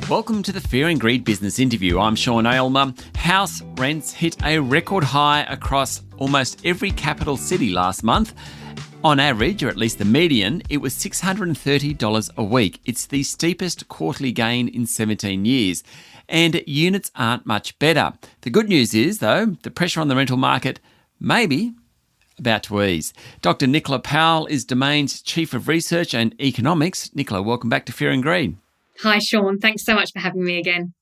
Welcome to the Fear and Greed Business Interview. I'm Sean Aylmer. House rents hit a record high across almost every capital city last month. On average, or at least the median, it was $630 a week. It's the steepest quarterly gain in 17 years. And units aren't much better. The good news is, though, the pressure on the rental market may be about to ease. Dr. Nicola Powell is Domain's Chief of Research and Economics. Nicola, welcome back to Fear and Greed. Hi, Sean. Thanks so much for having me again.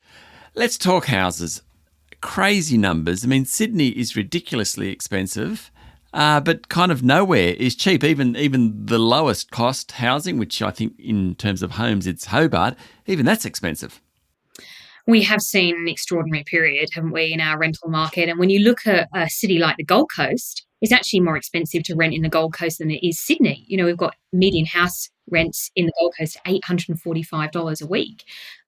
Let's talk houses. Crazy numbers. I mean, Sydney is ridiculously expensive, but kind of nowhere is cheap. Even the lowest cost housing, which I think in terms of homes, it's Hobart, even that's expensive. We have seen an extraordinary period, haven't we, in our rental market? And when you look at a city like the Gold Coast, it's actually more expensive to rent in the Gold Coast than it is Sydney. You know, we've got median house rents in the Gold Coast $845 a week.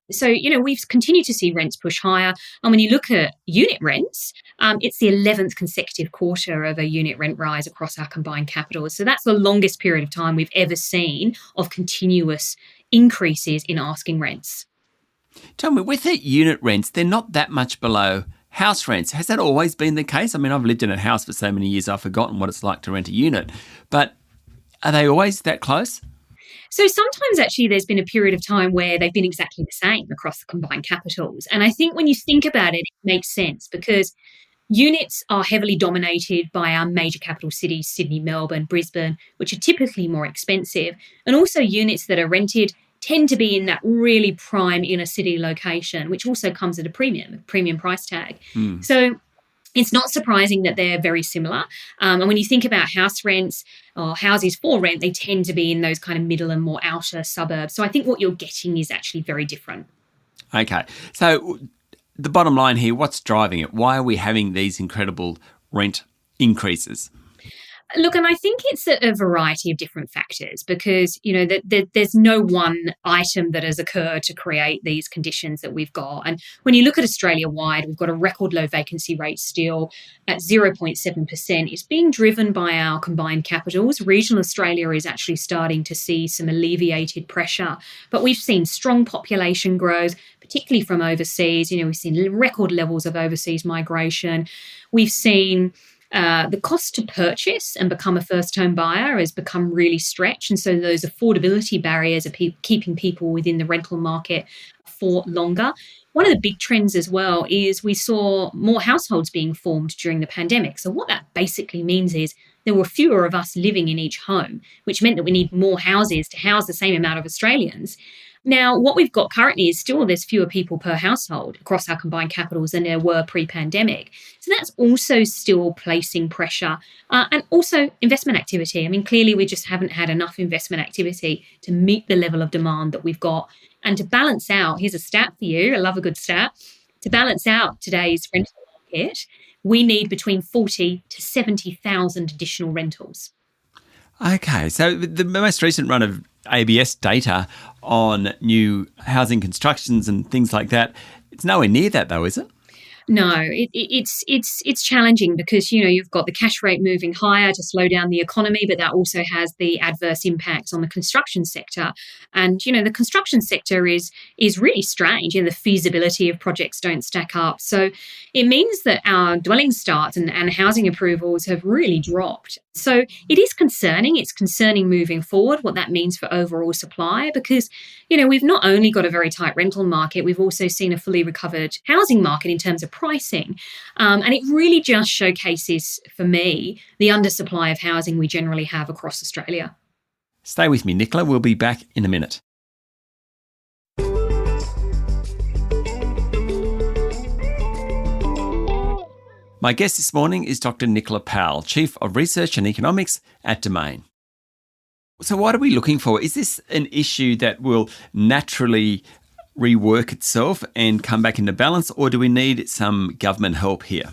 So, you know, we've continued to see rents push higher. And when you look at unit rents, it's the 11th consecutive quarter of a unit rent rise across our combined capitals. So that's the longest period of time we've ever seen of continuous increases in asking rents. Tell me, with the unit rents, they're not that much below house rents. Has that always been the case? I mean, I've lived in a house for so many years, I've forgotten what it's like to rent a unit. But are they always that close? So sometimes actually there's been a period of time where they've been exactly the same across the combined capitals. And I think when you think about it, it makes sense because units are heavily dominated by our major capital cities, Sydney, Melbourne, Brisbane, which are typically more expensive. And also units that are rented tend to be in that really prime inner city location, which also comes at a premium price tag. So it's not surprising that they're very similar. And when you think about house rents or houses for rent, they tend to be in those kind of middle and more outer suburbs. So I think what you're getting is actually very different. Okay. So the bottom line here, what's driving it? Why are we having these incredible rent increases? Look, and I think it's a variety of different factors because, you know, there's no one item that has occurred to create these conditions that we've got. And when you look at Australia-wide, we've got a record low vacancy rate still at 0.7%. It's being driven by our combined capitals. Regional Australia is actually starting to see some alleviated pressure. But we've seen strong population growth, particularly from overseas. You know, we've seen record levels of overseas migration. We've seen the cost to purchase and become a first home buyer has become really stretched. And so those affordability barriers are keeping people within the rental market for longer. One of the big trends as well is we saw more households being formed during the pandemic. So what that basically means is there were fewer of us living in each home, which meant that we need more houses to house the same amount of Australians. Now, what we've got currently is still there's fewer people per household across our combined capitals than there were pre-pandemic. So that's also still placing pressure and also investment activity. I mean, clearly we just haven't had enough investment activity to meet the level of demand that we've got. And to balance out, here's a stat for you, I love a good stat, to balance out today's rental market, we need between 40 to 70,000 additional rentals. Okay, so the most recent run of ABS data on new housing constructions and things like that, it's nowhere near that though, is it? No, it's challenging because, you know, you've got the cash rate moving higher to slow down the economy, but that also has the adverse impacts on the construction sector. And, you know, the construction sector is really strange. You know, the feasibility of projects don't stack up. So it means that our dwelling starts and housing approvals have really dropped. So it is concerning. It's concerning moving forward what that means for overall supply because, you know, we've not only got a very tight rental market, we've also seen a fully recovered housing market in terms of pricing. And it really just showcases, for me, the undersupply of housing we generally have across Australia. Stay with me, Nicola. We'll be back in a minute. My guest this morning is Dr. Nicola Powell, Chief of Research and Economics at Domain. So what are we looking for? Is this an issue that will naturally rework itself and come back into balance, or do we need some government help here?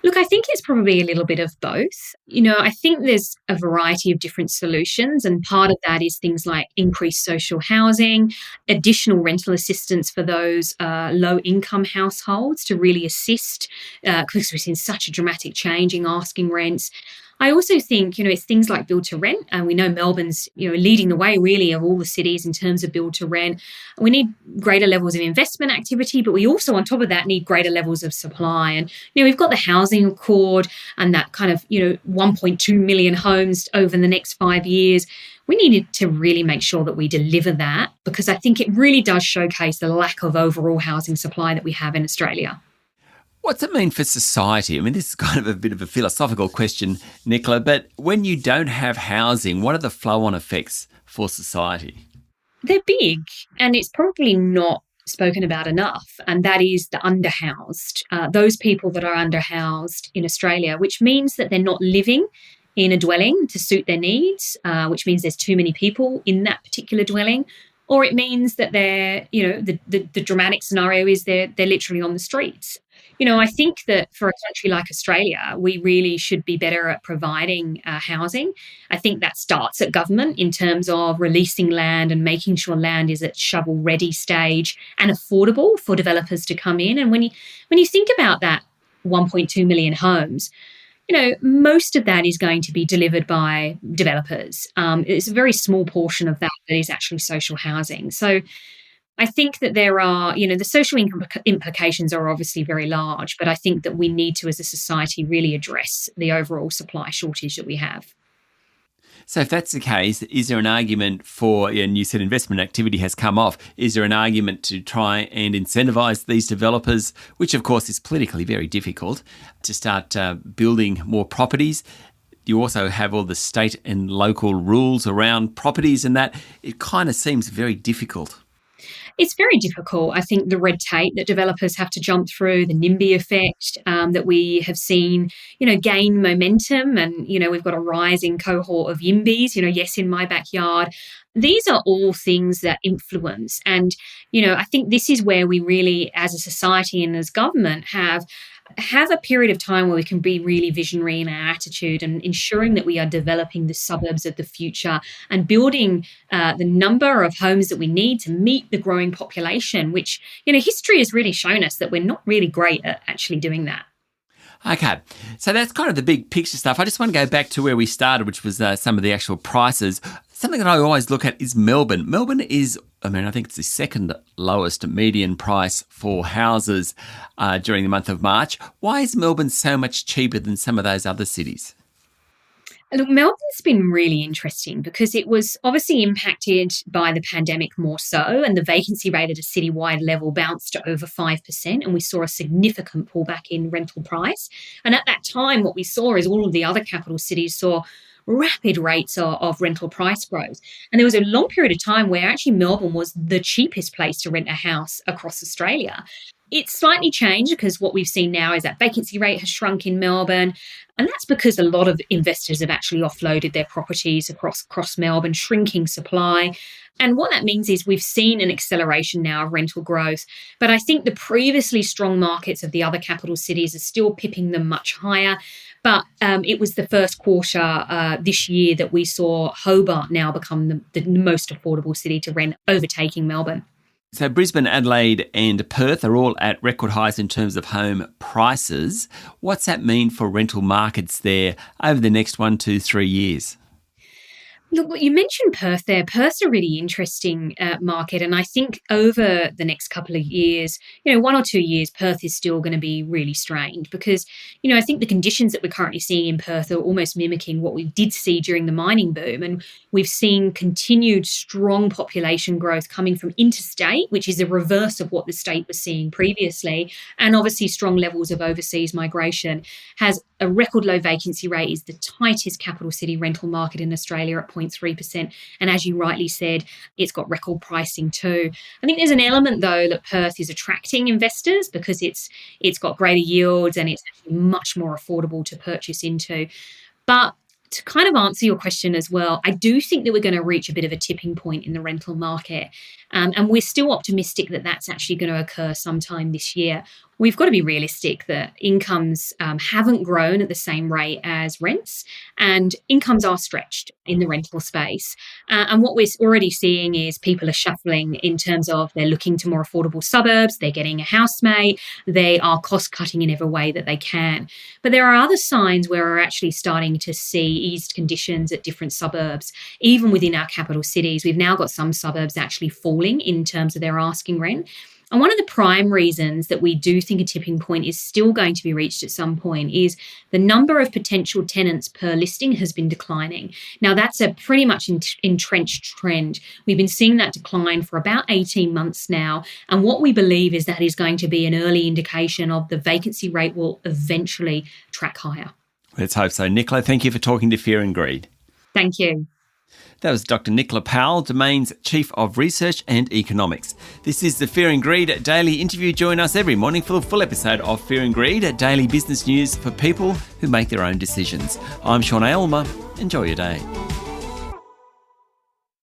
Look, I think it's probably a little bit of both. You know, I think there's a variety of different solutions, and part of that is things like increased social housing, additional rental assistance for those low-income households to really assist, because we've seen such a dramatic change in asking rents. I also think, it's things like build to rent, and we know Melbourne's, leading the way really of all the cities in terms of build to rent. We need greater levels of investment activity, but we also, on top of that, need greater levels of supply. And, we've got the housing accord and that kind of, 1.2 million homes over the next 5 years. We needed to really make sure that we deliver that, because I think it really does showcase the lack of overall housing supply that we have in Australia. What's it mean for society? I mean, this is kind of a bit of a philosophical question, Nicola, but when you don't have housing, what are the flow-on effects for society? They're big, and it's probably not spoken about enough, and that is the underhoused, those people that are underhoused in Australia, which means that they're not living in a dwelling to suit their needs, which means there's too many people in that particular dwelling, or it means that they're, the dramatic scenario is they're literally on the streets. I think that for a country like Australia, we really should be better at providing housing. I think that starts at government in terms of releasing land and making sure land is at shovel-ready stage and affordable for developers to come in. And when you think about that 1.2 million homes, most of that is going to be delivered by developers. It's a very small portion of that is actually social housing. So I think that there are, the social implications are obviously very large, but I think that we need to, as a society, really address the overall supply shortage that we have. So if that's the case, is there an argument for, and you said investment activity has come off, is there an argument to try and incentivise these developers, which of course is politically very difficult, to start building more properties? You also have all the state and local rules around properties, and that it kind of seems very difficult. It's very difficult. I think the red tape that developers have to jump through, the NIMBY effect that we have seen, gain momentum. And, we've got a rising cohort of YIMBYs, yes, in my backyard. These are all things that influence. And, I think this is where we really, as a society and as government, have a period of time where we can be really visionary in our attitude and ensuring that we are developing the suburbs of the future and building the number of homes that we need to meet the growing population, which, history has really shown us that we're not really great at actually doing that. Okay, so that's kind of the big picture stuff. I just want to go back to where we started, which was some of the actual prices. Something that I always look at is Melbourne. Melbourne is, I think it's the second lowest median price for houses during the month of March. Why is Melbourne so much cheaper than some of those other cities? Look, Melbourne's been really interesting because it was obviously impacted by the pandemic more so, and the vacancy rate at a citywide level bounced to over 5%, and we saw a significant pullback in rental price. And at that time, what we saw is all of the other capital cities saw rapid rates of rental price growth. And there was a long period of time where actually Melbourne was the cheapest place to rent a house across Australia. It's slightly changed because what we've seen now is that vacancy rate has shrunk in Melbourne. And that's because a lot of investors have actually offloaded their properties across Melbourne, shrinking supply. And what that means is we've seen an acceleration now of rental growth. But I think the previously strong markets of the other capital cities are still pipping them much higher. But it was the first quarter this year that we saw Hobart now become the most affordable city to rent, overtaking Melbourne. So Brisbane, Adelaide and Perth are all at record highs in terms of home prices. What's that mean for rental markets there over the next 1, 2, 3 years? Look, you mentioned Perth there. Perth's a really interesting market. And I think over the next couple of years, 1 or 2 years, Perth is still going to be really strained because, I think the conditions that we're currently seeing in Perth are almost mimicking what we did see during the mining boom. And we've seen continued strong population growth coming from interstate, which is the reverse of what the state was seeing previously. And obviously strong levels of overseas migration. Has a record low vacancy rate, is the tightest capital city rental market in Australia at 0.3%. And as you rightly said, it's got record pricing too. I think there's an element, though, that Perth is attracting investors because it's got greater yields and it's actually much more affordable to purchase into. But to kind of answer your question as well, I do think that we're going to reach a bit of a tipping point in the rental market. And we're still optimistic that that's actually going to occur sometime this year. we've got to be realistic that incomes haven't grown at the same rate as rents, and incomes are stretched in the rental space. And what we're already seeing is people are shuffling in terms of they're looking to more affordable suburbs, they're getting a housemate, they are cost cutting in every way that they can. But there are other signs where we're actually starting to see eased conditions at different suburbs. Even within our capital cities, we've now got some suburbs actually falling in terms of their asking rent. And one of the prime reasons that we do think a tipping point is still going to be reached at some point is the number of potential tenants per listing has been declining. Now, that's a pretty much entrenched trend. We've been seeing that decline for about 18 months now. And what we believe is that is going to be an early indication of the vacancy rate will eventually track higher. Let's hope so. Nicola, thank you for talking to Fear and Greed. Thank you. That was Dr. Nicola Powell, Domain's Chief of Research and Economics. This is the Fear and Greed Daily Interview. Join us every morning for the full episode of Fear and Greed, daily business news for people who make their own decisions. I'm Sean Aylmer. Enjoy your day.